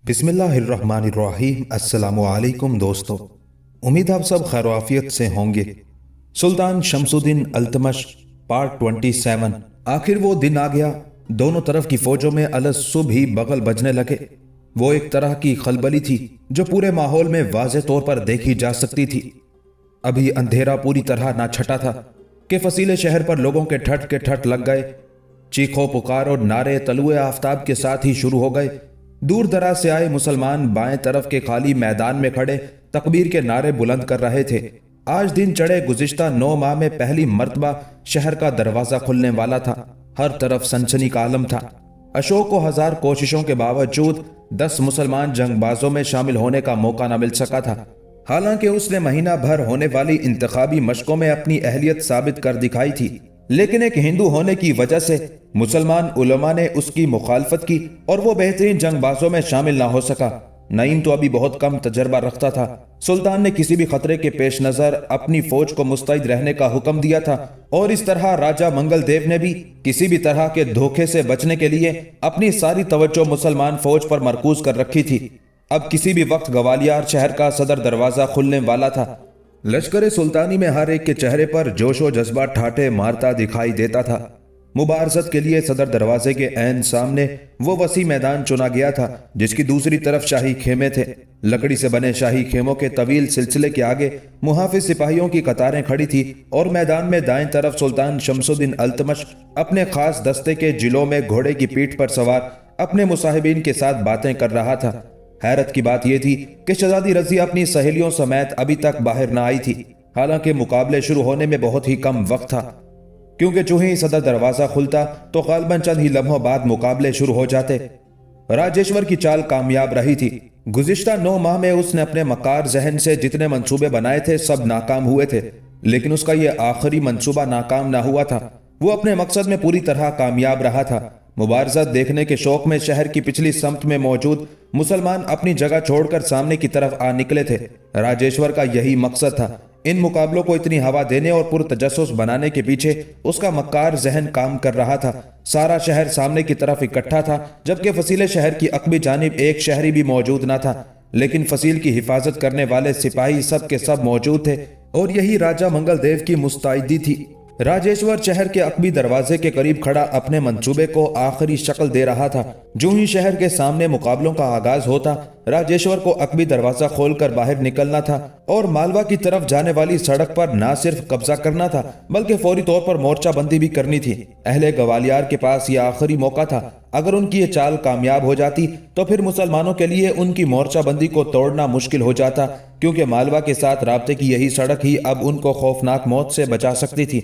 बिस्मिल्लाहिर्रहमानिर्रहीम। अस्सलामु अलैकुम दोस्तों, उम्मीद आप सब खैर आफियत से होंगे। सुल्तान शमसुद्दीन अल्तमश पार्ट 27। आखिर वो दिन आ गया। दोनों तरफ की फौजों में अलस सुबह ही बगल बजने लगे। वो एक तरह की खलबली थी जो पूरे माहौल में वाज़े तौर पर देखी जा सकती थी। अभी अंधेरा पूरी तरह ना छटा था कि फसीले शहर पर लोगों के ठट लग गए। चीखों पुकार और नारे तलुए आफ्ताब के साथ ही शुरू हो गए। दूर दराज से आए मुसलमान बाएं तरफ के खाली मैदान में खड़े तकबीर के नारे बुलंद कर रहे थे। आज दिन चढ़े गुज़िश्ता 9 माह में पहली मर्तबा शहर का दरवाजा खुलने वाला था। हर तरफ सनसनी का आलम था। अशोक को 1000 कोशिशों के बावजूद 10 मुसलमान जंगबाजों में शामिल होने का मौका न मिल सका था। हालांकि उसने महीना भर होने वाली इंतखाबी मशकों में अपनी अहलियत साबित कर दिखाई थी, लेकिन एक हिंदू होने की वजह से मुसलमान उलमा ने उसकी मुखालफत की और वो बेहतरीन जंगबाजों में शामिल ना हो सका। नईम तो अभी बहुत कम तजर्बा रखता था। सुल्तान ने किसी भी खतरे के पेश नजर अपनी फौज को मुस्तैद रहने का हुक्म दिया था और इस तरह राजा मंगल देव ने भी किसी भी तरह के धोखे से बचने के लिए अपनी सारी तवज्जो मुसलमान फौज पर मरकूज कर रखी थी। अब किसी भी वक्त ग्वालियर शहर का सदर दरवाजा खुलने वाला था। लश्कर सुल्तानी में हर एक के चेहरे पर जोशो जज्बा ठाठे मारता दिखाई देता था। मुबारजत के लिए सदर दरवाजे के ऐन सामने वो वसी मैदान चुना गया था जिसकी दूसरी तरफ शाही खेमे थे। लकड़ी से बने शाही खेमों के तवील सिलसिले के आगे मुहाफिज सिपाहियों की कतारें खड़ी थी और मैदान में दाएं तरफ सुल्तान शमसुद्दीन अल्तमश अपने खास दस्ते के जिलों में घोड़े की पीठ पर सवार अपने मुसाहिबीन के साथ बातें कर रहा था। हैरत की बात यह थी कि शहजादी रज़िया अपनी सहेलियों समेत अभी तक बाहर न आई थी। हालांकि मुकाबले शुरू होने में बहुत ही कम वक्त था, क्योंकि जो ही सदर दरवाजा खुलता तो गालबन चंद ही लम्हों बाद मुकाबले शुरू हो जाते। राजेश्वर की चाल कामयाब रही थी। गुज़िश्ता 9 माह में उसने अपने मकार जहन से जितने मंसूबे बनाए थे सब नाकाम हुए थे, लेकिन उसका यह आखिरी मंसूबा नाकाम ना हुआ था। वो अपने मकसद में पूरी तरह कामयाब रहा था। मुबारजत देखने के शौक में शहर की पिछली समत में मौजूद मुसलमान अपनी जगह छोड़कर सामने की तरफ आ निकले थे। राजेश्वर का यही मकसद था। इन मुकाबलों को इतनी हवा देने और पुरतजस्सुस बनाने के पीछे उसका मक्कार जहन काम कर रहा था। सारा शहर सामने की तरफ इकट्ठा था, जबकि फसीले शहर की अकबी जानिब एक शहरी भी मौजूद न था, लेकिन फसील की हिफाजत करने वाले सिपाही सब के सब मौजूद थे और यही राजा मंगल देव की मुस्तैदी थी। राजेश्वर शहर के अकबी दरवाजे के करीब खड़ा अपने मंसूबे को आखिरी शक्ल दे रहा था। जो ही शहर के सामने मुकाबलों का आगाज होता, राजेश्वर को अकबी दरवाजा खोलकर बाहर निकलना था और मालवा की तरफ जाने वाली सड़क पर न सिर्फ कब्जा करना था बल्कि फौरी तौर पर मोर्चा बंदी भी करनी थी। अहले ग्वालियर के पास यह आखिरी मौका था। अगर उनकी ये चाल कामयाब हो जाती तो फिर मुसलमानों के लिए उनकी मोर्चा बंदी को तोड़ना मुश्किल हो जाता, क्योंकि मालवा के साथ राब्ते की यही सड़क ही अब उनको खौफनाक मौत से बचा सकती थी।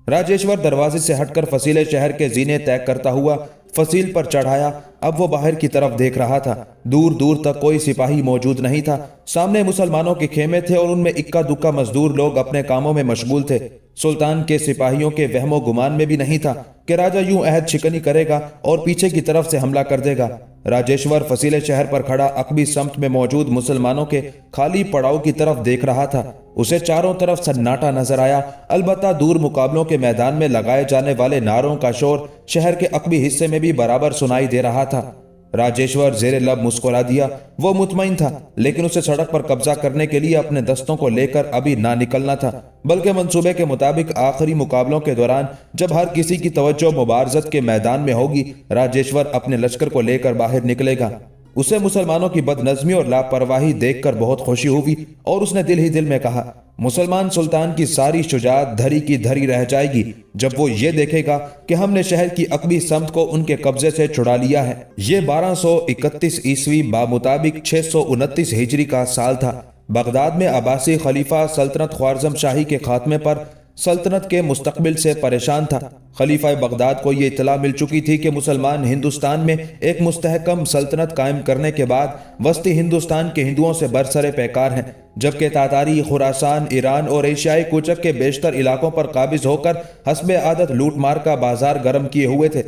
राजेश्वर दरवाजे से हटकर फसीले शहर के जीने तय करता हुआ फसील पर चढ़ाया। अब वो बाहर की तरफ देख रहा था। दूर दूर तक कोई सिपाही मौजूद नहीं था। सामने मुसलमानों के खेमे थे और उनमें इक्का दुक्का मजदूर लोग अपने कामों में मशगूल थे। सुल्तान के सिपाहियों के वहमो गुमान में भी नहीं था कि राजा यूं अहद शिकनी करेगा और पीछे की तरफ से हमला कर देगा। राजेश्वर फसीले शहर पर खड़ा अकबी समत में मौजूद मुसलमानों के खाली पड़ाव की तरफ देख रहा था। उसे चारों तरफ सन्नाटा नजर आया। अलबत्ता दूर मुकाबलों के मैदान में लगाए जाने वाले नारों का शोर शहर के अकबी हिस्से में भी बराबर सुनाई दे रहा था। राजेश्वर जेरे लब मुस्कुरा दिया। वो मुतमईन था, लेकिन उसे सड़क पर कब्जा करने के लिए अपने दस्तों को लेकर अभी ना निकलना था, बल्कि मंसूबे के मुताबिक आखिरी मुकाबलों के दौरान जब हर किसी की तवज्जो मुबारजत के मैदान में होगी, राजेश्वर अपने लश्कर को लेकर बाहर निकलेगा। उसे मुसलमानों की बदनज़मी और लापरवाही देखकर बहुत खुशी हुई और उसने दिल ही दिल में कहा, मुसलमान सुल्तान की सारी शुजाअत धरी की धरी रह जाएगी जब वो ये देखेगा कि हमने शहर की अकबी समत को उनके कब्जे से छुड़ा लिया है। ये 1231 ईस्वी बामुताबिक 629 हिजरी का साल था। बगदाद में अब्बासी खलीफा सल्तनत ख्वारज़म शाही के खात्मे पर सल्तनत के मुस्तकबिल से परेशान था। खलीफा बगदाद को ये इत्तला मिल चुकी थी कि मुसलमान हिंदुस्तान में एक मुस्तहकम सल्तनत कायम करने के बाद वस्ती हिंदुस्तान के हिंदुओं से बरसरे पैकार हैं, जबकि तातारी, खुरासान, ईरान और एशियाई कूचक के बेशतर इलाकों पर काबिज होकर हस्बे आदत लूट मार का बाजार गर्म किए हुए थे।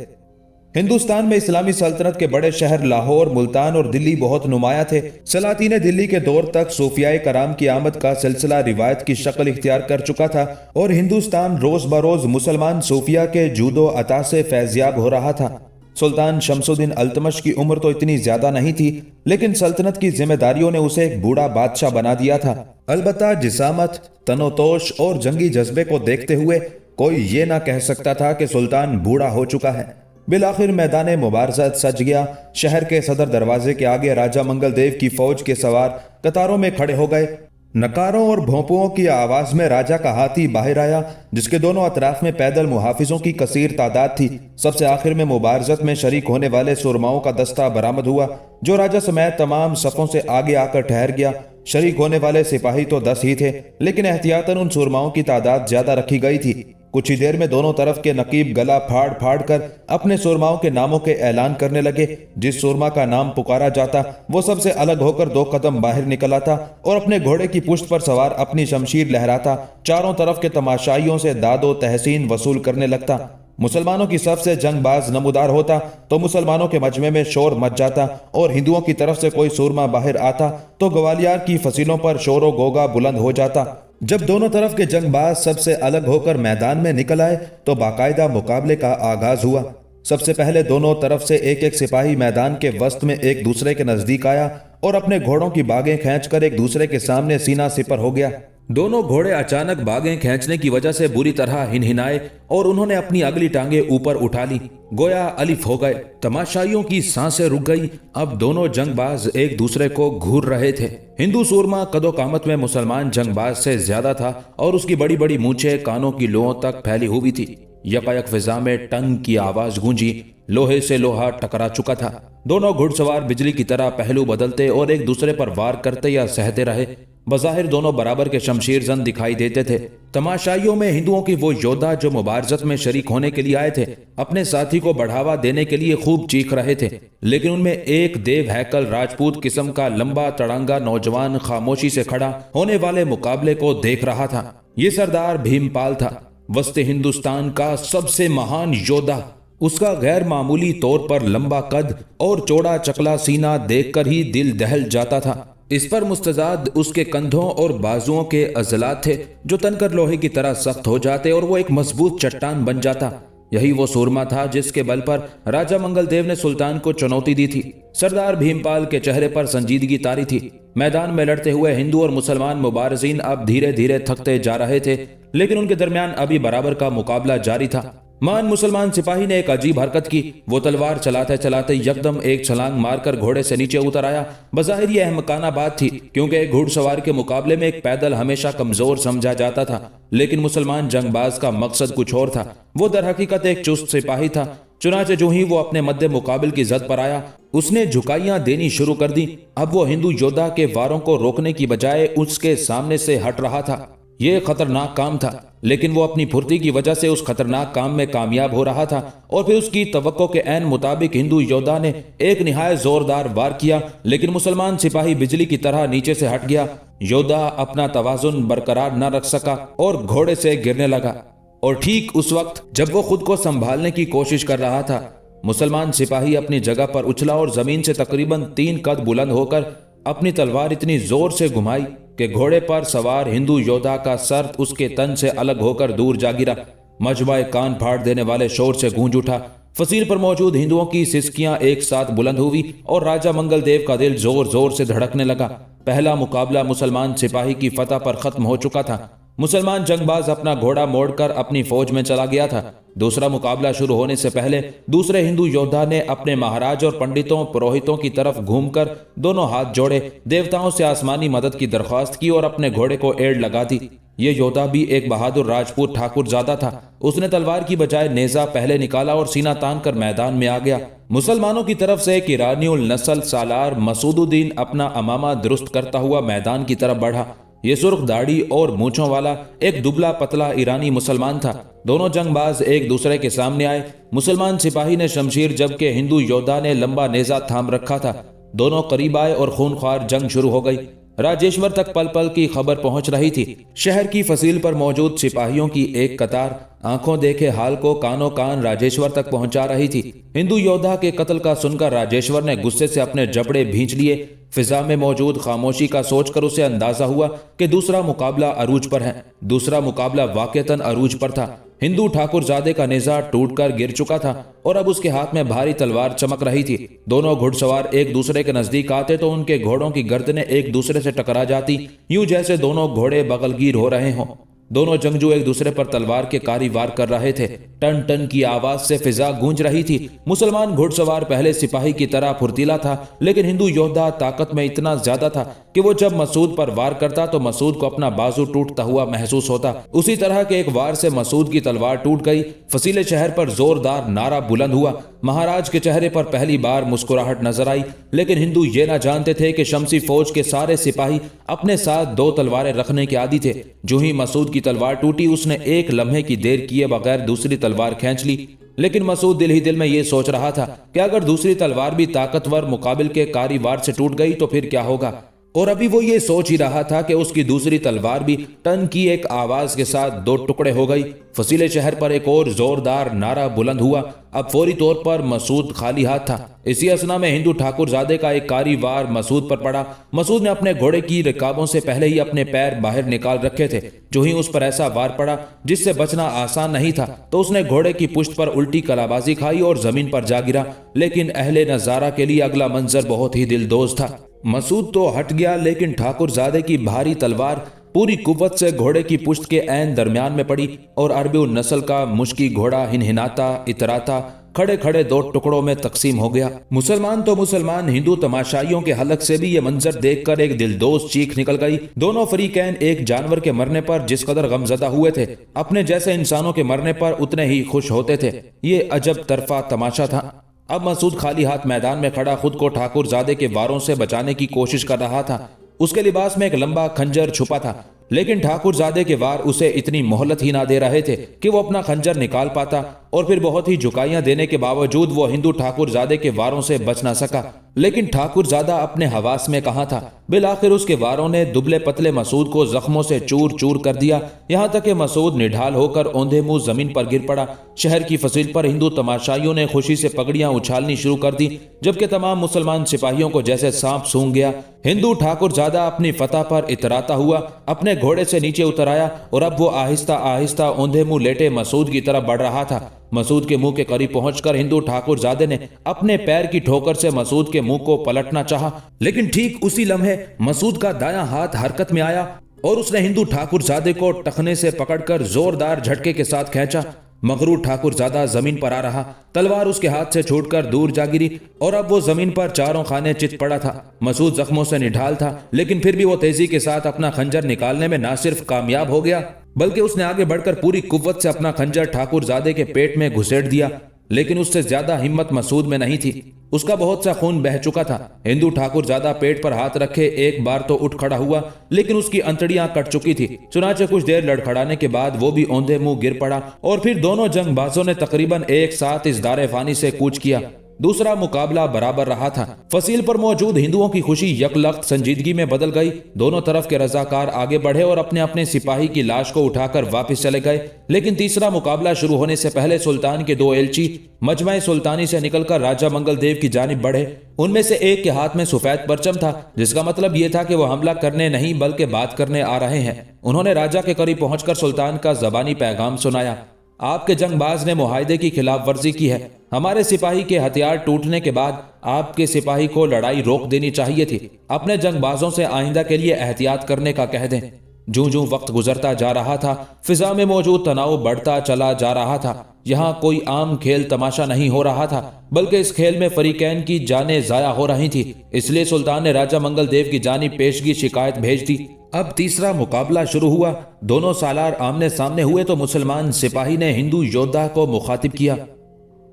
ہندوستان میں اسلامی سلطنت کے بڑے شہر لاہور، ملتان اور دلی بہت نمایاں تھے۔ سلاطین دلی کے دور تک صوفیائے کرام کی آمد کا سلسلہ روایت کی شکل اختیار کر چکا تھا اور ہندوستان روز بروز مسلمان صوفیہ کے جود و عطا سے فیضیاب ہو رہا تھا۔ سلطان شمس الدین التمش کی عمر تو اتنی زیادہ نہیں تھی، لیکن سلطنت کی ذمہ داریوں نے اسے ایک بوڑھا بادشاہ بنا دیا تھا۔ البتہ جسامت، تنوتوش اور جنگی جذبے کو دیکھتے ہوئے کوئی یہ نہ کہہ سکتا تھا کہ سلطان بوڑھا ہو چکا ہے۔ بالآخر میدان مبارزت سج گیا۔ شہر کے صدر دروازے کے آگے راجہ منگل دیو کی فوج کے سوار قطاروں میں کھڑے ہو گئے۔ نکاروں اور بھونپوں کی آواز میں راجہ کا ہاتھی باہر آیا، جس کے دونوں اطراف میں پیدل محافظوں کی کثیر تعداد تھی۔ سب سے آخر میں مبارزت میں شریک ہونے والے سرماؤں کا دستہ برآمد ہوا، جو راجہ سمیت تمام صفوں سے آگے آ کر ٹھہر گیا۔ شریک ہونے والے سپاہی تو 10 ہی تھے، لیکن احتیاطاً ان سرماؤں کی تعداد زیادہ رکھی گئی تھی۔ کچھ ہی دیر میں دونوں طرف کے نقیب گلا پھاڑ پھاڑ کر اپنے سرماؤں کے ناموں کے اعلان کرنے لگے۔ جس سرما کا نام پکارا جاتا وہ سب سے الگ ہو کر 2 قدم باہر نکل آتا اور اپنے گھوڑے کی پشت پر سوار اپنی شمشیر لہراتا چاروں طرف کے تماشائیوں سے داد و تحسین وصول کرنے لگتا۔ مسلمانوں کی صف سے جنگ باز نمودار ہوتا تو مسلمانوں کے مجمع میں شور مچ جاتا، اور ہندوؤں کی طرف سے کوئی سورما باہر آتا تو گوالیار کی فصیلوں پر شور و گوگا بلند ہو جاتا۔ جب دونوں طرف کے جنگ باز سب سے الگ ہو کر میدان میں نکل آئے تو باقاعدہ مقابلے کا آغاز ہوا۔ سب سے پہلے دونوں طرف سے ایک ایک سپاہی میدان کے وسط میں ایک دوسرے کے نزدیک آیا اور اپنے گھوڑوں کی باگیں کھینچ کر ایک دوسرے کے سامنے سینہ سپر ہو گیا۔ دونوں گھوڑے اچانک باگیں کھینچنے کی وجہ سے بری طرح ہنہنائے اور انہوں نے اپنی اگلی ٹانگیں اوپر اٹھا لی، گویا الف ہو گئے۔ تماشائیوں کی سانسیں رک گئی۔ اب دونوں جنگ باز ایک دوسرے کو گھور رہے تھے۔ ہندو سورما قد و قامت میں مسلمان جنگ باز سے زیادہ تھا اور اس کی بڑی بڑی مونچھیں کانوں کی لوؤں تک پھیلی ہوئی تھی۔ یکایک فضا میں ٹنگ کی آواز گونجی، لوہے سے لوہا ٹکرا چکا تھا۔ دونوں گھڑ سوار بجلی کی طرح پہلو بدلتے اور ایک دوسرے پر وار کرتے یا سہتے رہے۔ بظاہر دونوں برابر کے شمشیر زن دکھائی دیتے تھے۔ تماشائیوں میں ہندوؤں کی وہ یودھا جو مبارزت میں شریک ہونے کے لیے آئے تھے اپنے ساتھی کو بڑھاوا دینے کے لیے خوب چیخ رہے تھے، لیکن ان میں ایک دیو ہیکل راجپوت قسم کا لمبا تڑانگا نوجوان خاموشی سے کھڑا ہونے والے مقابلے کو دیکھ رہا تھا۔ یہ سردار بھیم پال تھا، وسط ہندوستان کا سب سے مہان یودھا۔ اس کا غیر معمولی طور پر لمبا قد اور چوڑا چکلا سینہ دیکھ کر ہی دل دہل جاتا تھا۔ اس پر مستزاد اس کے کندھوں اور بازوؤں کے عضلات تھے جو تن کر لوہے کی طرح سخت ہو جاتے اور وہ ایک مضبوط چٹان بن جاتا۔ یہی وہ سورما تھا جس کے بل پر راجہ منگل دیو نے سلطان کو چنوتی دی تھی۔ سردار بھیم پال کے چہرے پر سنجیدگی طاری تھی۔ میدان میں لڑتے ہوئے ہندو اور مسلمان مبارزین اب دھیرے دھیرے تھکتے جا رہے تھے، لیکن ان کے درمیان ابھی برابر کا مقابلہ جاری تھا۔ مان مسلمان سپاہی نے ایک عجیب حرکت کی۔ وہ تلوار چلاتے چلاتے یکدم ایک چھلانگ مار کر گھوڑے سے نیچے اتر آیا۔ بظاہر یہ احمقانہ بات تھی، کیونکہ ایک گھوڑ سوار کے مقابلے میں ایک پیدل ہمیشہ کمزور سمجھا جاتا تھا، لیکن مسلمان جنگ باز کا مقصد کچھ اور تھا۔ وہ در حقیقت ایک چست سپاہی تھا۔ چنانچہ جو ہی وہ اپنے مد مقابل کی زد پر آیا، اس نے جھکائیاں دینی شروع کر دی۔ اب وہ ہندو یودھا کے واروں کو روکنے کی بجائے اس کے سامنے سے ہٹ رہا تھا۔ یہ خطرناک کام تھا، لیکن وہ اپنی پھرتی کی وجہ سے اس خطرناک کام میں کامیاب ہو رہا تھا، اور پھر اس کی توقع کے عین مطابق ہندو یودھا نے ایک نہایت زوردار وار کیا، لیکن مسلمان سپاہی بجلی کی طرح نیچے سے ہٹ گیا۔ یودھا اپنا توازن برقرار نہ رکھ سکا اور گھوڑے سے گرنے لگا، اور ٹھیک اس وقت جب وہ خود کو سنبھالنے کی کوشش کر رہا تھا، مسلمان سپاہی اپنی جگہ پر اچھلا اور زمین سے تقریباً 3 قد بلند ہو کر اپنی تلوار اتنی زور سے گھمائی کہ گھوڑے پر سوار ہندو یودھا کا سر اس کے تن سے الگ ہو کر دور جا گرا۔ مجمع کان پھاڑ دینے والے شور سے گونج اٹھا۔ فصیل پر موجود ہندوؤں کی سسکیاں ایک ساتھ بلند ہوئی اور راجہ منگل دیو کا دل زور زور سے دھڑکنے لگا۔ پہلا مقابلہ مسلمان سپاہی کی فتح پر ختم ہو چکا تھا۔ مسلمان جنگ باز اپنا گھوڑا موڑ کر اپنی فوج میں چلا گیا تھا۔ دوسرا مقابلہ شروع ہونے سے پہلے دوسرے ہندو یودھا نے اپنے مہاراج اور پنڈتوں پروہتوں کی طرف گھوم کر دونوں ہاتھ جوڑے، دیوتاؤں سے آسمانی مدد کی درخواست کی اور اپنے گھوڑے کو ایڑ لگا دی۔ یہ یودھا بھی ایک بہادر راجپوت ٹھاکر زادہ تھا۔ اس نے تلوار کی بجائے نیزہ پہلے نکالا اور سینہ تان کر میدان میں آ گیا۔ مسلمانوں کی طرف سے ایک ایرانی النسل سالار مسعود الدین اپنا امامہ درست کرتا ہوا میدان کی طرف بڑھا۔ یہ سرخ داڑھی اور مونچھوں والا ایک دبلا پتلا ایرانی مسلمان تھا۔ دونوں جنگ باز ایک دوسرے کے سامنے آئے۔ مسلمان سپاہی نے شمشیر جبکہ ہندو یودھا نے لمبا نیزہ تھام رکھا تھا۔ دونوں قریب آئے اور خونخوار جنگ شروع ہو گئی۔ राजेश्वर तक पल पल की खबर पहुंच रही थी। शहर की फसील पर मौजूद सिपाहियों की एक कतार आंखों देखे हाल को कानों कान राजेश्वर तक पहुंचा रही थी। हिंदू योद्धा के कत्ल का सुनकर राजेश्वर ने गुस्से से अपने जबड़े भींच लिए। फिजा में मौजूद खामोशी का सोचकर उसे अंदाजा हुआ कि दूसरा मुकाबला अरूज पर है। दूसरा मुकाबला वाकईतन अरूज पर था। हिंदू ठाकुरजादे का नेजा टूटकर गिर चुका था और अब उसके हाथ में भारी तलवार चमक रही थी। दोनों घुड़सवार एक दूसरे के नजदीक आते तो उनके घोड़ों की गर्दनें एक दूसरे से टकरा जाती, यूं जैसे दोनों घोड़े बगलगीर हो रहे हों। दोनों जंगजू एक दूसरे पर तलवार के कारी वार कर रहे थे। टन टन की आवाज से फिजा गूंज रही थी। मुसलमान घुड़सवार पहले सिपाही की तरह फुर्तीला था, लेकिन हिंदू योद्धा ताकत में इतना ज्यादा था कि वो जब मसूद पर वार करता तो मसूद को अपना बाजू टूटता हुआ महसूस होता। उसी तरह के एक वार से मसूद की तलवार टूट गई। फसीले शहर पर जोरदार नारा बुलंद हुआ। महाराज के चेहरे पर पहली बार मुस्कुराहट नजर आई, लेकिन हिंदू ये ना जानते थे कि शमसी फौज के सारे सिपाही अपने साथ दो तलवारें रखने के आदी थे। जो ही मसूद की तलवार टूटी, उसने एक लम्हे की देर किए बगैर दूसरी तलवार खींच ली। लेकिन मसूद दिल ही दिल में ये सोच रहा था कि अगर दूसरी तलवार भी ताकतवर मुकाबिल के कारी वार से टूट गई तो फिर क्या होगा। और अभी वो ये सोच ही रहा था कि उसकी दूसरी तलवार भी टन की एक आवाज के साथ दो टुकड़े हो गई। फसीले शहर पर एक और जोरदार नारा बुलंद हुआ। अब फौरी तौर पर मसूद खाली हाथ था। इसी असना में हिंदू ठाकुरजादे का एक कारी वार मसूद पर पड़ा। मसूद ने अपने घोड़े की रिकाबों से पहले ही अपने पैर बाहर निकाल रखे थे। जो ही उस पर ऐसा वार पड़ा जिससे बचना आसान नहीं था, तो उसने घोड़े की पुश्त पर उल्टी कलाबाजी खाई और जमीन पर जा गिरा। लेकिन अहले नजारा के लिए अगला मंजर बहुत ही दिलदोज था। मसूद तो हट गया, लेकिन ठाकुरजादे की भारी तलवार पूरी कुव्वत से घोड़े की पुश्त के ऐन दरमियान में पड़ी और अरबी नस्ल का मुश्की घोड़ा हिनहिनाता इतराता खड़े खड़े दो टुकड़ों में तकसीम हो गया। मुसलमान तो मुसलमान, हिंदू तमाशाइयों के हलक से भी ये मंजर देखकर एक दिलदोज चीख निकल गई। दोनों फरीकैन एक जानवर के मरने पर जिस कदर गमजदा हुए थे, अपने जैसे इंसानों के मरने पर उतने ही खुश होते थे। ये अजब तरफा तमाशा था। अब मसूद खाली हाथ मैदान में खड़ा खुद को ठाकुरजादे के वारों से बचाने की कोशिश कर रहा था। उसके लिबास में एक लंबा खंजर छुपा था, लेकिन ठाकुरजादे के वार उसे इतनी मोहलत ही ना दे रहे थे कि वो अपना खंजर निकाल पाता, और फिर बहुत ही झुकाइयां देने के बावजूद वो हिंदू ठाकुरजादे के वारों से बच ना सका। लेकिन ठाकुरजादा अपने हवास में कहाँ था। बिलाखिर उसके वारों ने दुबले पतले मसूद को जख्मों से चूर चूर कर दिया, यहाँ तक कि मसूद निढाल होकर औंधे मुंह जमीन पर गिर पड़ा। शहर की फसील पर हिंदू तमाशाइयों ने खुशी से पगड़ियां उछालनी शुरू कर दी, जबकि तमाम मुसलमान सिपाहियों को जैसे सांप सूंघ गया। हिंदू ठाकुरजादा अपनी फतह पर इतराता हुआ अपने घोड़े से नीचे उतर आया और अब वो आहिस्ता आहिस्ता औंधे मुंह लेटे मसूद की तरफ बढ़ रहा था। मसूद के मुंह के करीब पहुंचकर हिंदू ठाकुरजादे ने अपने पैर की ठोकर से मसूद के मुंह को पलटना चाहा, लेकिन ठीक उसी लम्हे मसूद का दायां हाथ हरकत में आया और उसने हिंदू ठाकुरजादे को टखने से पकड़कर जोरदार झटके के साथ खींचा। मगरूर ठाकुरजादा जमीन पर आ रहा, तलवार उसके हाथ से छूटकर दूर जा गिरी और अब वो जमीन पर चारों खाने चित पड़ा था। मसूद जख्मों से निढाल था, लेकिन फिर भी वो तेजी के साथ अपना खंजर निकालने में ना सिर्फ कामयाब हो गया, बल्कि उसने आगे बढ़कर पूरी कुव्वत से अपना खंजर ठाकुरजादे के पेट में घुसेड़ दिया। लेकिन उससे ज्यादा हिम्मत मसूद में नहीं थी। उसका बहुत सा खून बह चुका था। हिंदू ठाकुरजादा पेट पर हाथ रखे एक बार तो उठ खड़ा हुआ, लेकिन उसकी अंतड़ियां कट चुकी थी। चुनाचे कुछ देर लड़खड़ाने के बाद वो भी औंधे मुंह गिर पड़ा और फिर दोनों जंगबाजों ने तकरीबन एक साथ इस दारे फानी से कूच किया। दूसरा मुकाबला बराबर रहा था। फसील पर मौजूद हिंदुओं की खुशी यकलख्त संजीदगी में बदल गई। दोनों तरफ के रजाकार आगे बढ़े और अपने अपने सिपाही की लाश को उठाकर वापस चले गए। लेकिन तीसरा मुकाबला शुरू होने से पहले सुल्तान के दो एलची मजमा सुल्तानी से निकलकर राजा मंगल देव की जानिब बढ़े। उनमें से एक के हाथ में सफेद परचम था, जिसका मतलब यह था कि वो हमला करने नहीं बल्कि बात करने आ रहे हैं। उन्होंने राजा के करीब पहुंचकर सुल्तान का जबानी पैगाम सुनाया। आपके जंगबाज ने मुआहदे की खिलाफ वर्जी की है। हमारे सिपाही के हथियार टूटने के बाद आपके सिपाही को लड़ाई रोक देनी चाहिए थी। अपने जंगबाजों से आइंदा के लिए एहतियात करने का कह दें। जूं जूं वक्त गुजरता जा रहा था, फिजा में मौजूद तनाव बढ़ता चला जा रहा था। यहाँ कोई आम खेल तमाशा नहीं हो रहा था, बल्कि इस खेल में फरीकैन की जानें जाया हो रही थी। इसलिए सुल्तान ने राजा मंगल देव की जानिब पेशगी शिकायत भेज दी। अब तीसरा मुकाबला शुरू हुआ। दोनों सालार आमने सामने हुए तो मुसलमान सिपाही ने हिंदू योद्धा को मुखातिब किया।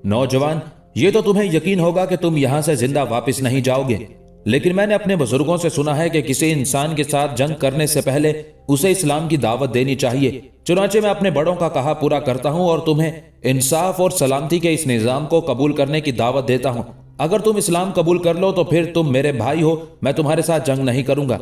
नौजवान, ये तो तुम्हें यकीन होगा कि तुम यहाँ से जिंदा वापस नहीं जाओगे, लेकिन मैंने अपने बुजुर्गों से सुना है कि किसी इंसान के साथ जंग करने से पहले उसे इस्लाम की दावत देनी चाहिए। चुनाचे मैं अपने बड़ों का कहा पूरा करता हूँ और तुम्हें इंसाफ और सलामती के इस निज़ाम को कबूल करने की दावत देता हूँ। अगर तुम इस्लाम कबूल कर लो तो फिर तुम मेरे भाई हो, मैं तुम्हारे साथ जंग नहीं करूंगा।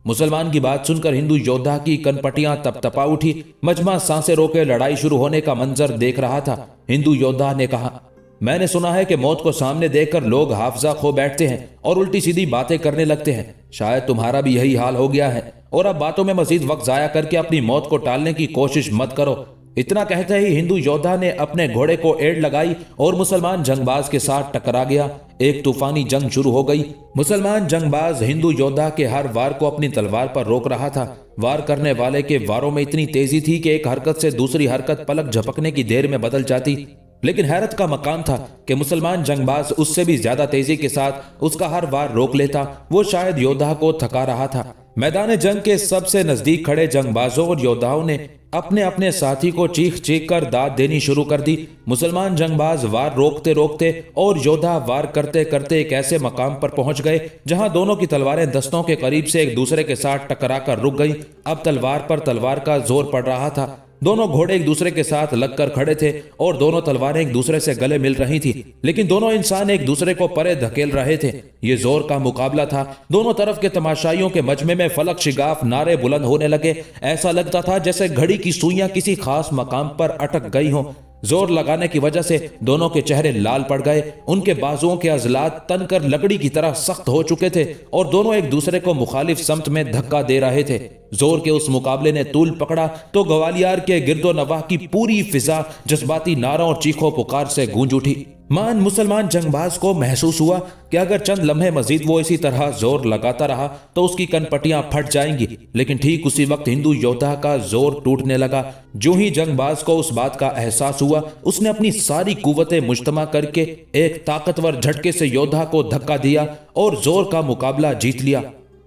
मुसलमान की बात सुनकर हिंदू योद्धा की कनपटियां तपतपा उठी। मजमा सांसें रोके लड़ाई शुरू होने का मंजर देख रहा था। हिंदू योद्धा ने कहा, मैंने सुना है कि मौत को सामने देखकर लोग हाफजा खो बैठते हैं और उल्टी सीधी बातें करने लगते हैं। शायद तुम्हारा भी यही हाल हो गया है, और अब बातों में मजीद वक्त जाया करके अपनी मौत को टालने की कोशिश मत करो। इतना कहते ही हिंदू योद्धा ने अपने घोड़े को एड़ लगाई और मुसलमान जंगबाज के साथ टकरा गया। एक तूफानी जंग शुरू हो गई। मुसलमान जंगबाज हिंदू योद्धा के हर वार को अपनी तलवार पर रोक रहा था। वार करने वाले के वारों में इतनी तेजी थी कि एक हरकत से दूसरी हरकत पलक झपकने की देर में बदल जाती। लेकिन हैरत का मकाम था कि मुसलमान जंगबाज उससे भी ज्यादा तेजी के साथ उसका हर वार रोक लेता। वो शायद योद्धा को थका रहा था। मैदान जंग के सबसे नजदीक खड़े जंगबाजों और योद्धाओं ने अपने अपने साथी को चीख चीख कर दाद देनी शुरू कर दी। मुसलमान जंगबाज वार रोकते रोकते और योद्धा वार करते करते एक ऐसे मकाम पर पहुंच गए जहां दोनों की तलवारें दस्तों के करीब से एक दूसरे के साथ टकरा कर रुक गई। अब तलवार पर तलवार का जोर पड़ रहा था। दोनों घोड़े एक दूसरे के साथ लगकर खड़े थे और दोनों तलवारें एक दूसरे से गले मिल रही थी, लेकिन दोनों इंसान एक दूसरे को परे धकेल रहे थे। ये जोर का मुकाबला था। दोनों तरफ के तमाशाइयों के मजमे में फलक शिगाफ नारे बुलंद होने लगे। ऐसा लगता था जैसे घड़ी की सुइयां किसी खास मकाम पर अटक गई हों। जोर लगाने की वजह से दोनों के चेहरे लाल पड़ गए। उनके बाजुओं के अजलात तनकर लकड़ी की तरह सख्त हो चुके थे और दोनों एक दूसरे को मुखालिफ समत में धक्का दे रहे थे। जोर के उस मुकाबले ने तूल पकड़ा तो ग्वालियर के गिरदो नवाह की पूरी फिजा जज्बाती नारों और चीखों पुकार से गूंज उठी। मान मुसलमान जंगबाज को महसूस हुआ कि अगर चंद लम्हे मजीद वो इसी तरह जोर लगाता रहा तो उसकी कनपटियां फट जाएंगी। लेकिन ठीक उसी वक्त हिंदू योद्धा का जोर टूटने लगा। जो ही जंगबाज को उस बात का एहसास हुआ, उसने अपनी सारी कुव्वतें मुज्तमा करके एक ताकतवर झटके से योद्धा को धक्का दिया और जोर का मुकाबला जीत लिया।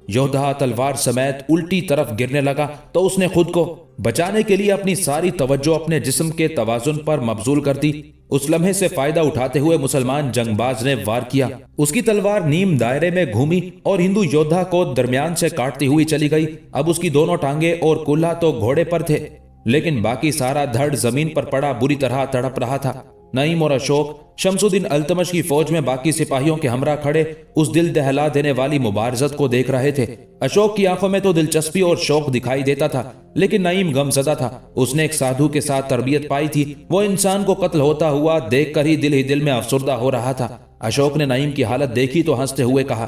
योद्धा तलवार समेत उल्टी तरफ गिरने लगा तो उसने खुद को बचाने के लिए अपनी सारी तवज्जो अपने जिस्म के तवाजुन पर मबजूल कर दी। उस लम्हे से फायदा उठाते हुए मुसलमान जंगबाज ने वार किया। उसकी तलवार नीम दायरे में घूमी और हिंदू योद्धा को दरमियान से काटती हुई चली गई। अब उसकी दोनों टांगे और कुल्हा तो घोड़े पर थे, लेकिन बाकी सारा धड़ जमीन पर पड़ा बुरी तरह तड़प रहा था। नईम और अशोक शमसुद्दीन अल्तमश की फौज में बाकी सिपाहियों के हमरा खड़े उस दिल दहला देने वाली मुबारजत को देख रहे थे। अशोक की आंखों में तो दिलचस्पी और शौक दिखाई देता था, लेकिन नईम गमज़दा था। उसने एक साधु के साथ तरबियत पाई थी। वो इंसान को कत्ल होता हुआ देखकर ही दिल में अफसुर्दा हो रहा था। अशोक ने नईम की हालत देखी तो हंसते हुए कहा,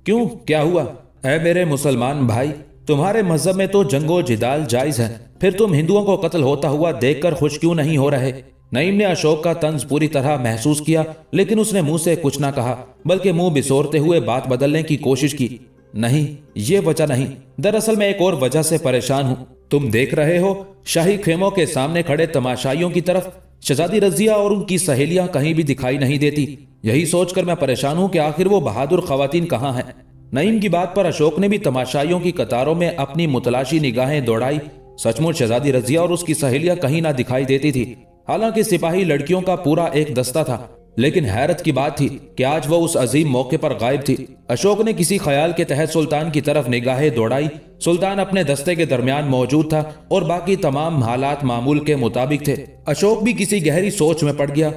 क्यों, क्या हुआ? ऐ मेरे मुसलमान भाई, तुम्हारे मजहब में तो जंगो जिदाल जायज है, फिर तुम हिंदुओं को कत्ल होता हुआ देखकर खुश क्यों नहीं हो रहे? नईम ने अशोक का तंज पूरी तरह महसूस किया, लेकिन उसने मुंह से कुछ ना कहा, बल्कि मुंह बिसोरते हुए बात बदलने की कोशिश की। नहीं, ये वजह नहीं, दरअसल मैं एक और वजह से परेशान हूं। तुम देख रहे हो शाही खेमों के सामने खड़े तमाशाइयों की तरफ शहजादी रजिया और उनकी सहेलियां कहीं भी दिखाई नहीं देती। यही सोचकर मैं परेशान हूं कि आखिर वो बहादुर खवातीन कहाँ हैं। नईम की बात पर अशोक ने भी तमाशाइयों की कतारों में अपनी मुतलाशी निगाहें दौड़ाई। सचमुच शहजादी रजिया और उसकी सहेलियां कहीं ना दिखाई देती थी। हालांकि सिपाही लड़कियों का पूरा एक दस्ता था, लेकिन हैरत की बात थी कि आज वो उस अजीम मौके पर गायब थी। अशोक ने किसी ख्याल के तहत सुल्तान की तरफ निगाहें दौड़ाई। सुल्तान अपने दस्ते के दरमियान मौजूद था और बाकी तमाम हालात मामूल के मुताबिक थे। अशोक भी किसी गहरी सोच में पड़ गया।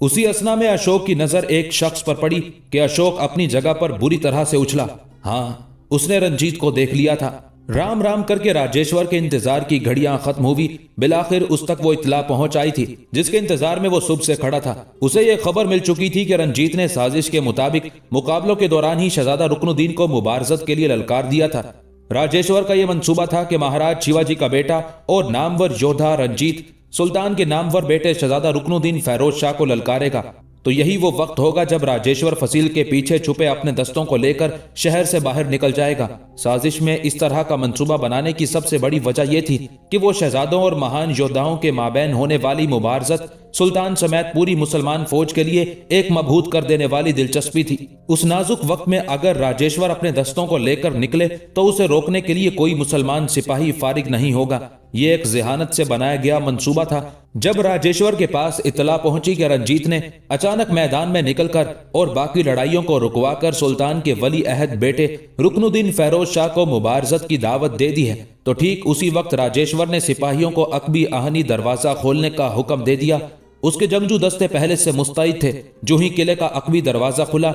उसी असना में अशोक की नजर एक शख्स पर पड़ी कि अशोक अपनी जगह पर बुरी तरह से उछला। हाँ, उसने रंजीत को देख लिया था। राम राम करके राजेश्वर के इंतजार की घड़ियां खत्म हुई। बिलाखिर उस तक वो इत्तला पहुंच आई थी जिसके इंतजार में वो सुबह से खड़ा था। उसे ये खबर मिल चुकी थी कि रंजीत ने साजिश के मुताबिक मुकाबलों के दौरान ही शहजादा रुकनुद्दीन को मुबारजत के लिए ललकार दिया था। राजेश्वर का यह मंसूबा था कि महाराज शिवाजी का बेटा और नामवर योद्धा रंजीत सुल्तान के नामवर बेटे शहजादा रुकनुद्दीन फैरोज शाह को ललकारेगा। तो यही वो वक्त होगा जब राजेश्वर फसील के पीछे छुपे अपने दस्तों को लेकर शहर से बाहर निकल जाएगा। साजिश में इस तरह का मंसूबा बनाने की सबसे बड़ी वजह यह थी कि वो शहजादों और महान योद्धाओं के माबैन होने वाली मुबारजत सुल्तान समेत पूरी मुसलमान फौज के लिए एक मबहूत कर देने वाली दिलचस्पी थी। उस नाजुक वक्त में अगर राजेश्वर अपने दस्तों को लेकर निकले तो उसे रोकने के लिए कोई मुसलमान सिपाही फारिग नहीं होगा। ये एक ज़हानत से बनाया गया मंसूबा था। जब राजेश्वर के पास इत्तला पहुंची कि रंजीत ने अचानक मैदान में निकलकर और बाकी लड़ाइयों को रुकवाकर सुल्तान के वली अहद बेटे रुकनुद्दीन फैरोज शाह को मुबारजत की दावत दे दी है, तो ठीक उसी वक्त राजेश्वर ने सिपाहियों को अकबी आहनी दरवाजा खोलने का हुक्म दे दिया। उसके जंगजू दस्ते पहले से मुस्तैद थे। जो ही किले का अकबी दरवाजा खुला,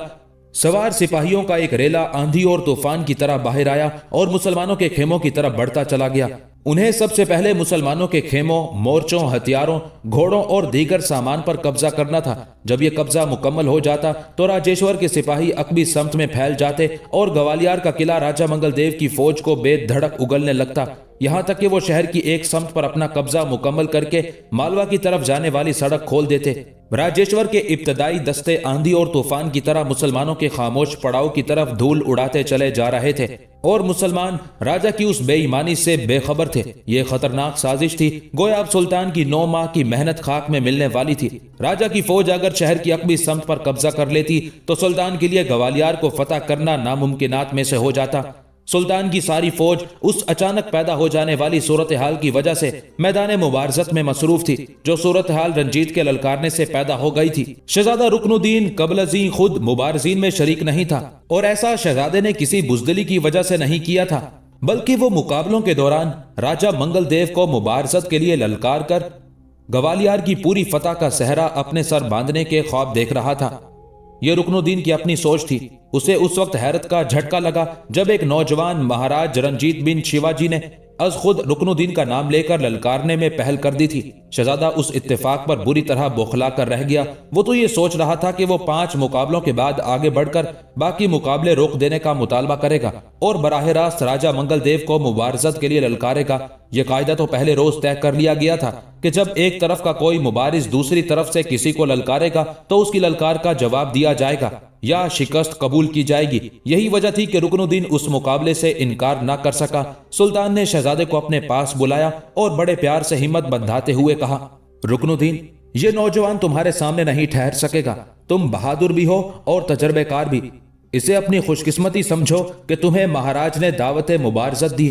सवार सिपाहियों का एक रेला आंधी और तूफान की तरह बाहर आया और मुसलमानों के खेमों की तरफ बढ़ता चला गया। उन्हें सबसे पहले मुसलमानों के खेमों, मोर्चों, हथियारों, घोड़ों और दीगर सामान पर कब्जा करना था। जब यह कब्जा मुकम्मल हो जाता तो राजेश्वर के सिपाही अकबी समत में फैल जाते और ग्वालियर का किला राजा मंगल देव की फौज को बेधड़क उगलने लगता, यहाँ तक कि वो शहर की एक समत पर अपना कब्जा मुकम्मल करके मालवा की तरफ जाने वाली सड़क खोल देते। राजेश्वर के इब्तदाई दस्ते आंधी और तूफान की तरह मुसलमानों के खामोश पड़ाव की तरफ धूल उड़ाते चले जा रहे थे और मुसलमान राजा की उस बेईमानी से बेखबर थे। ये खतरनाक साजिश थी, गोया अब सुल्तान की 9 माह की मेहनत खाक में मिलने वाली थी। राजा की फौज अगर शहर की अकबी समत पर कब्जा कर लेती तो सुल्तान के लिए ग्वालियर को फतह करना नामुमकिनात में से हो जाता। सुल्तान की सारी फौज उस अचानक पैदा हो जाने वाली सूरत हाल की वजह से मैदान मुबारजत में मसरूफ थी, जो सूरत हाल रंजीत के ललकारने से पैदा हो गई थी। शहजादा रुकनुद्दीन कबलजी खुद मुबारजीन में शरीक नहीं था और ऐसा शहजादे ने किसी बुजदिली की वजह से नहीं किया था, बल्कि वो मुकाबलों के दौरान राजा मंगल देव को मुबारजत के लिए ललकार कर ग्वालियर की पूरी फतह का सहरा अपने सर बांधने के ख्वाब देख रहा था। यह रुकनुद्दीन की अपनी सोच थी। उसे उस वक्त हैरत का झटका लगा जब एक नौजवान महाराज रंजीत बिन शिवाजी ने अज खुद रुकनुद्दीन का नाम लेकर ललकारने में पहल कर दी थी। शहजादा उस इत्तेफाक पर बुरी तरह बौखला कर रह गया। वो तो ये सोच रहा था कि वो 5 मुकाबलों के बाद आगे बढ़कर बाकी मुकाबले रोक देने का मुतालबा करेगा और बराह रास्त राजा मंगल देव को मुबारजत के लिए ललकारेगा। यह कायदा तो पहले रोज तय कर लिया गया था कि जब एक तरफ का कोई मुबारिज दूसरी तरफ से किसी को ललकारेगा तो उसकी ललकार का जवाब दिया जाएगा या शिकस्त कबूल की जाएगी। यही वजह थी कि रुकनुद्दीन उस मुकाबले से इनकार न कर सका। सुल्तान ने शहजादे को अपने पास बुलाया और बड़े प्यार से हिम्मत बंधाते हुए कहा, रुकनुद्दीन, ये नौजवान तुम्हारे सामने नहीं ठहर सकेगा। तुम बहादुर भी हो और तजर्बेकार भी। इसे अपनी खुशकिस्मती समझो कि तुम्हें महाराज ने दावत मुबारजत दी।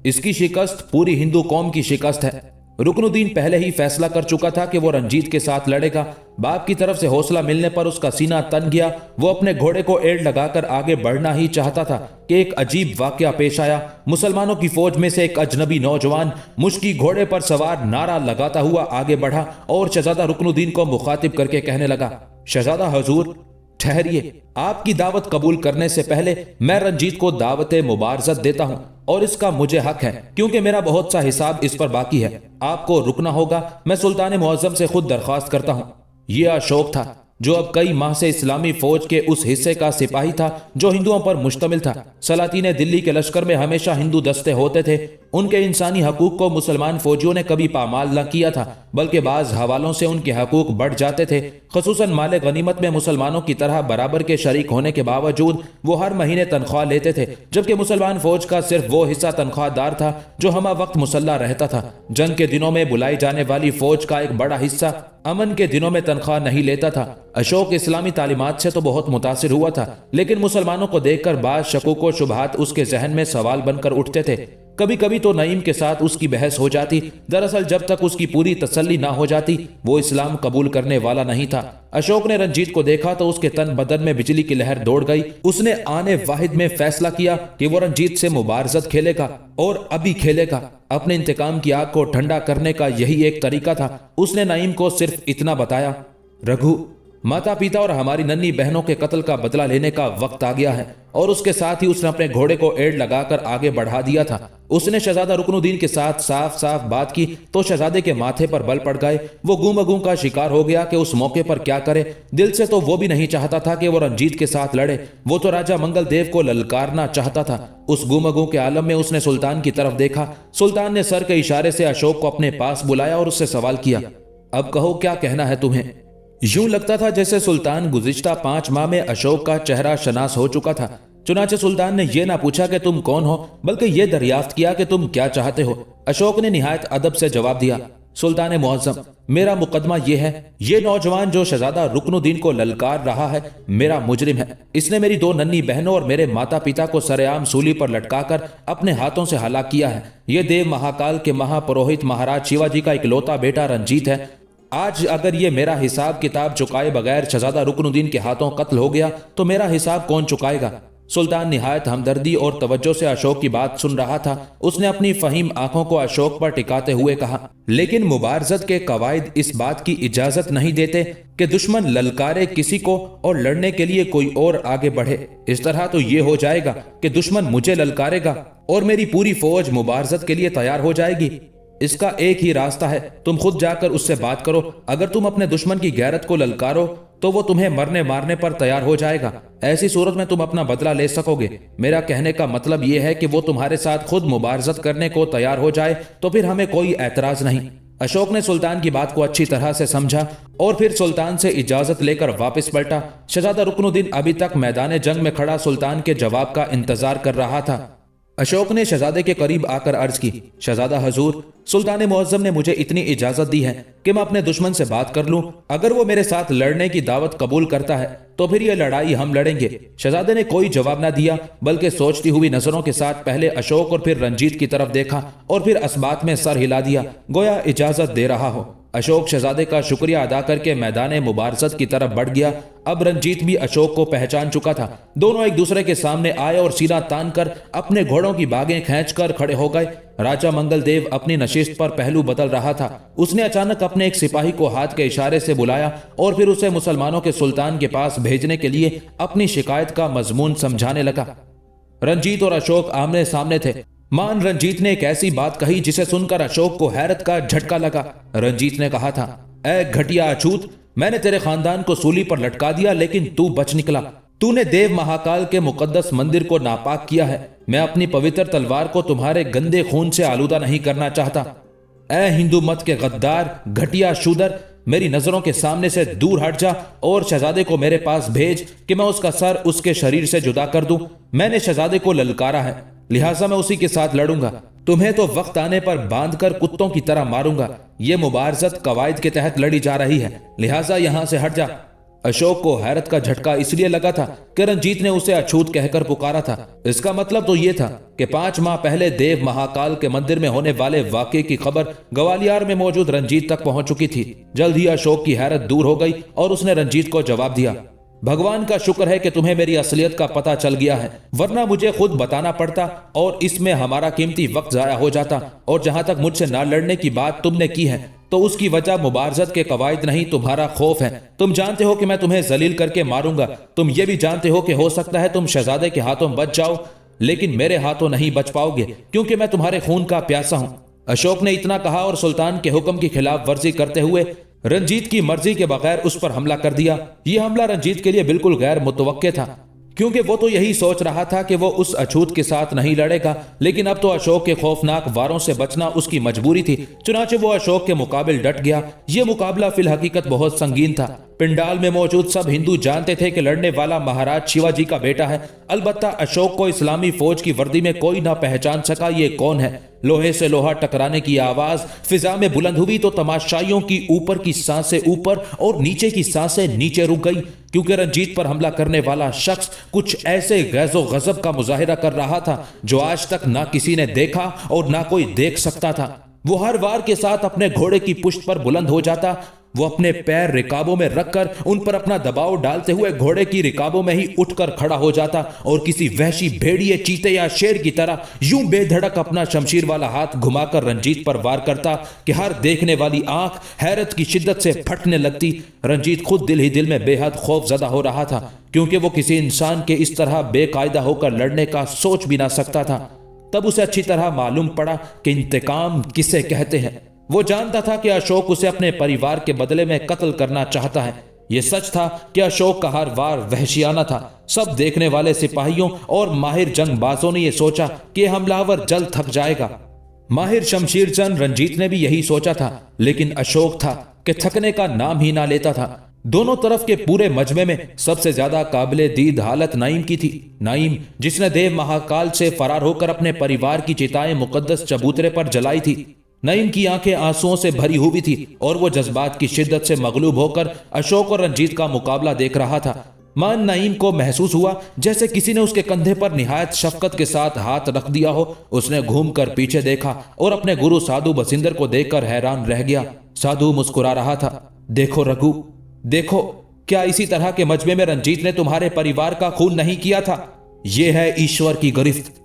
इसकी शिकस्त पूरी हिंदू कौम की शिकस्त है। रुकनुद्दीन पहले ही फैसला कर चुका था कि वो रंजीत के साथ लड़ेगा। बाप की तरफ से हौसला मिलने पर उसका सीना तन गया। वो अपने घोड़े को एड़ लगाकर आगे बढ़ना ही चाहता था कि एक अजीब वाकया पेश आया। मुसलमानों की फौज में से एक अजनबी नौजवान मुश्की घोड़े पर सवार नारा लगाता हुआ आगे बढ़ा और शहजादा रुकनुद्दीन को मुखातिब करके कहने लगा, शहजादा हुजूर, ठहरिए। आपकी दावत कबूल करने से पहले मैं रंजीत को दावत मुबारजत देता हूं और इसका मुझे हक है, क्योंकि मेरा बहुत सा हिसाब इस पर बाकी है। आपको रुकना होगा। मैं सुल्तान मुअज्जम से खुद दरख्वास्त करता हूं। यह अशोक था जो अब कई माह से इस्लामी फौज के उस हिस्से का सिपाही था जो हिंदुओं पर मुश्तमिल था। सलातीन दिल्ली के लश्कर में हमेशा हिंदू दस्ते होते थे। उनके इंसानी हकूक को मुसलमान फौजियों ने कभी पामाल न किया था, बल्कि बाज हवालों से उनके हकूक बढ़ जाते थे। खसूसन माले गनीमत में मुसलमानों की तरह बराबर के शरीक होने के बावजूद वो हर महीने तनख्वाह लेते थे, जबकि मुसलमान फौज का सिर्फ वो हिस्सा तनख्वाहदार था जो हमा वक्त मुसल्ला रहता था। जंग के दिनों में बुलाई जाने वाली फौज का एक बड़ा हिस्सा अमन के दिनों में तनख्वाह नहीं लेता था। अशोक इस्लामी तालीमात से तो बहुत मुतासिर हुआ था, लेकिन मुसलमानों को देखकर बाज शकूक व शुबहात उसके जहन में सवाल बनकर उठते थे। कभी कभी तो नईम के साथ उसकी बहस हो जाती। दरअसल जब तक उसकी पूरी तसल्ली ना हो जाती वो इस्लाम कबूल करने वाला नहीं था। अशोक ने रंजीत को देखा तो उसके तन बदन में बिजली की लहर दौड़ गई। उसने आने वाहिद में फैसला किया कि वो रंजीत से मुबारजत खेलेगा और अभी खेलेगा। अपने इंतकाम की आग को ठंडा करने का यही एक तरीका था। उसने नईम को सिर्फ इतना बताया, रघु, माता पिता और हमारी नन्ही बहनों के कत्ल का बदला लेने का वक्त आ गया है। और उसके साथ ही उसने अपने घोड़े को एड़ लगाकर आगे बढ़ा दिया था। उसने शहजादा रुकनुद्दीन के साथ साफ साफ बात की तो शहजादे के माथे पर बल पड़ गए। वो गुमगुम का शिकार हो गया कि उस मौके पर क्या करे। दिल से तो वो भी नहीं चाहता था कि वो रंजीत के साथ लड़े। वो तो राजा मंगल देव को ललकारना चाहता था। उस गुमगुम के आलम में उसने सुल्तान की तरफ देखा। सुल्तान ने सर के इशारे से अशोक को अपने पास बुलाया और उससे सवाल किया, अब कहो क्या कहना है तुम्हें। यूं लगता था जैसे सुल्तान गुज़िश्ता 5 माह में अशोक का चेहरा शनास हो चुका था। चुनाचे सुल्तान ने यह ना पूछा कि तुम कौन हो, बल्कि यह दरियाफ्त किया कि तुम क्या चाहते हो। अशोक ने निहायत अदब से जवाब दिया, सुल्तान मुअज्जम, मेरा मुकदमा यह है, ये नौजवान जो शहजादा रुकनुद्दीन को ललकार रहा है मेरा मुजरिम है। इसने मेरी 2 नन्ही बहनों और मेरे माता पिता को सरेआम सूली पर लटकाकर अपने हाथों से हलाक किया है। यह देव महाकाल के महापुरोहित महाराज शिवाजी का इकलौता बेटा रंजीत है। आज अगर ये मेरा हिसाब किताब चुकाए बगैर शहजादा रुकनुद्दीन के हाथों कत्ल हो गया तो मेरा हिसाब कौन चुकाएगा। सुल्तान निहायत हमदर्दी और तवज्जो से अशोक की बात सुन रहा था। उसने अपनी फहीम आंखों को अशोक पर टिकाते हुए कहा, लेकिन मुबारजत के कवायद इस बात की इजाजत नहीं देते कि दुश्मन ललकारे किसी को और लड़ने के लिए कोई और आगे बढ़े। इस तरह तो ये हो जाएगा कि दुश्मन मुझे ललकारेगा और मेरी पूरी फौज मुबारजत के लिए तैयार हो जाएगी। इसका एक ही रास्ता है, तुम खुद जाकर उससे बात करो। अगर तुम अपने दुश्मन की गैरत को ललकारो तो वो तुम्हें मरने मारने पर तैयार हो जाएगा। ऐसी सूरत में तुम अपना बदला ले सकोगे। मेरा कहने का मतलब यह है कि वो तुम्हारे साथ खुद मुबारजत करने को तैयार हो जाए तो फिर हमें कोई एतराज नहीं। अशोक ने सुल्तान की बात को अच्छी तरह से समझा और फिर सुल्तान से इजाजत लेकर वापस पलटा। शहजादा रुकनुद्दीन अभी तक मैदान जंग में खड़ा सुल्तान के जवाब का इंतजार कर रहा था। अशोक ने शहजादे के करीब आकर अर्ज की, शहजादा हजूर, सुल्तान मुअज्जम ने मुझे इतनी इजाजत दी है कि मैं अपने दुश्मन से बात कर लूं। अगर वो मेरे साथ लड़ने की दावत कबूल करता है तो फिर ये लड़ाई हम लड़ेंगे। शहजादे ने कोई जवाब न दिया, बल्कि सोचती हुई नजरों के साथ पहले अशोक और फिर रंजीत की तरफ देखा और फिर असबात में सर हिला दिया, गोया इजाजत दे रहा हो। अशोक शहजादे का शुक्रिया अदा करके मैदान मुबारजत की तरफ बढ़ गया। अब रंजीत भी अशोक को पहचान चुका था। दोनों एक दूसरे के सामने आए और सीना तान कर अपने घोड़ों की बागें खींचकर खड़े हो गए। राजा मंगल देव अपनी नशिस्त पर पहलू बदल रहा था। उसने अचानक अपने एक सिपाही को हाथ के इशारे से बुलाया और फिर उसे मुसलमानों के सुल्तान के पास भेजने के लिए अपनी शिकायत का मजमून समझाने लगा। रंजीत और अशोक आमने सामने थे। मान रंजीत ने एक ऐसी बात कही जिसे सुनकर अशोक को हैरत का झटका लगा। रंजीत ने कहा था, ऐ घटिया अछूत, मैंने तेरे खानदान को सूली पर लटका दिया लेकिन तू बच निकला। तूने देव महाकाल के मुकद्दस मंदिर को नापाक किया है। मैं अपनी पवित्र तलवार को तुम्हारे गंदे खून से आलूदा नहीं करना चाहता। ऐ हिंदू मत के गद्दार, घटिया शूदर, मेरी नजरों के सामने से दूर हट जा और शहजादे को मेरे पास भेज कि मैं उसका सर उसके शरीर से जुदा कर दूं। मैंने शहजादे को ललकारा है, लिहाजा मैं उसी के साथ लड़ूंगा। तुम्हें तो वक्त आने पर बांध कर कुत्तों की तरह मारूंगा। ये मुबारजत कवायद के तहत लड़ी जा रही है, लिहाजा यहां से हट जा। अशोक को हैरत का झटका इसलिए लगा था कि रंजीत ने उसे अछूत कहकर पुकारा था। इसका मतलब तो यह था कि 5 माह पहले देव महाकाल के मंदिर में होने वाले वाकये की खबर ग्वालियर में मौजूद रंजीत तक पहुंच चुकी थी। जल्द ही अशोक की हैरत दूर हो गई और उसने रंजीत को जवाब दिया, भगवान का शुक्र है कि तुम्हें मेरी असलियत का पता चल गया है, वरना मुझे खुद बताना पड़ता और इसमें हमारा कीमती वक्त जाया हो जाता। और जहां तक मुझसे ना लड़ने की बात तुमने की है तो उसकी वजह मुबारजत के कवायद नहीं, तुम्हारा खौफ है। तुम जानते हो कि मैं तुम्हें जलील करके मारूंगा। तुम ये भी जानते हो कि हो सकता है तुम शहजादे के हाथों बच जाओ, लेकिन मेरे हाथों नहीं बच पाओगे क्योंकि मैं तुम्हारे खून का प्यासा हूं। अशोक ने इतना कहा और सुल्तान के हुक्म की खिलाफ वर्जी करते हुए रंजीत की मर्जी के बगैर उस पर हमला कर दिया। यह हमला रंजीत के लिए बिल्कुल गैर मुतवक्के था, क्योंकि वो तो यही सोच रहा था कि वो उस अछूत के साथ नहीं लड़ेगा, लेकिन अब तो अशोक के खौफनाक वारों से बचना उसकी मजबूरी थी। चुनाचे वो अशोक के मुकाबिल डट गया। ये मुकाबला फिल हकीकत बहुत संगीन था। पिंडाल में मौजूद सब हिंदू जानते थे कि लड़ने वाला महाराज शिवाजी का बेटा है। अलबत्ता अशोक को इस्लामी फौज की वर्दी में कोई ना पहचान सका ये कौन है। लोहे से लोहा टकराने की आवाज फिजा में बुलंद हुई तो तमाशाइयों की ऊपर की सांसें ऊपर और नीचे की सांसें नीचे रुक गई, क्योंकि रंजीत पर हमला करने वाला शख्स कुछ ऐसे गैज़ो गजब का मुजाहिरा कर रहा था जो आज तक ना किसी ने देखा और ना कोई देख सकता था। वो हर वार के साथ अपने घोड़े की पुश्त पर बुलंद हो जाता। वो अपने पैर रिकाबों में रखकर उन पर अपना दबाव डालते हुए घोड़े की रिकाबों में ही उठकर खड़ा हो जाता और किसी वहशी भेड़िए, चीते या शेर की तरह यूं बेधड़क अपना शमशीर वाला हाथ घुमाकर रंजीत पर वार करता कि हर देखने वाली आंख हैरत की शिद्दत से फटने लगती। रंजीत खुद दिल ही दिल में बेहद खौफजदा हो रहा था, क्योंकि वो किसी इंसान के इस तरह बेकायदा होकर लड़ने का सोच भी ना सकता था। तब उसे अच्छी तरह मालूम पड़ा कि इंतकाम किसे कहते हैं। वो जानता था कि अशोक उसे अपने परिवार के बदले में कत्ल करना चाहता है। यह सच था कि अशोक का हर वार वहशियाना था। सब देखने वाले सिपाहियों और माहिर जंगबाजों ने यह सोचा कि हमलावर जल्द थक जाएगा। माहिर शमशीर चंद रंजीत ने भी यही सोचा था, लेकिन अशोक था कि थकने का नाम ही ना लेता था। दोनों तरफ के पूरे मजमे में सबसे ज्यादा काबिले दीद हालत नाइम की थी। नाइम, जिसने देव महाकाल से फरार होकर अपने परिवार की चिताएं मुकद्दस चबूतरे पर जलाई थी। नईम की आंखें आंसुओं से भरी हुई थी और वो जज्बात की शिद्दत से मगलूब होकर अशोक और रंजीत का मुकाबला देख रहा था। मान नईम को महसूस हुआ जैसे किसी ने उसके कंधे पर निहायत शफकत के साथ हाथ रख दिया हो। उसने घूमकर पीछे देखा और अपने गुरु साधु बसिंदर को देखकर हैरान रह गया। साधु मुस्कुरा रहा था। देखो रघु, देखो, क्या इसी तरह के मजमे में रंजीत ने तुम्हारे परिवार का खून नहीं किया था? یہ ہے ایشور کی گرفت۔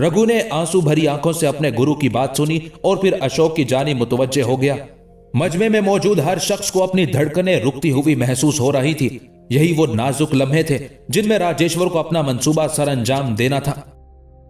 رگھو نے آنسو بھری آنکھوں سے اپنے گرو کی بات سنی اور پھر اشوک کی جانب متوجہ ہو گیا۔ مجمع میں موجود ہر شخص کو اپنی دھڑکنیں رکتی ہوئی محسوس ہو رہی تھی۔ یہی وہ نازک لمحے تھے جن میں راجیشور کو اپنا منصوبہ سر انجام دینا تھا۔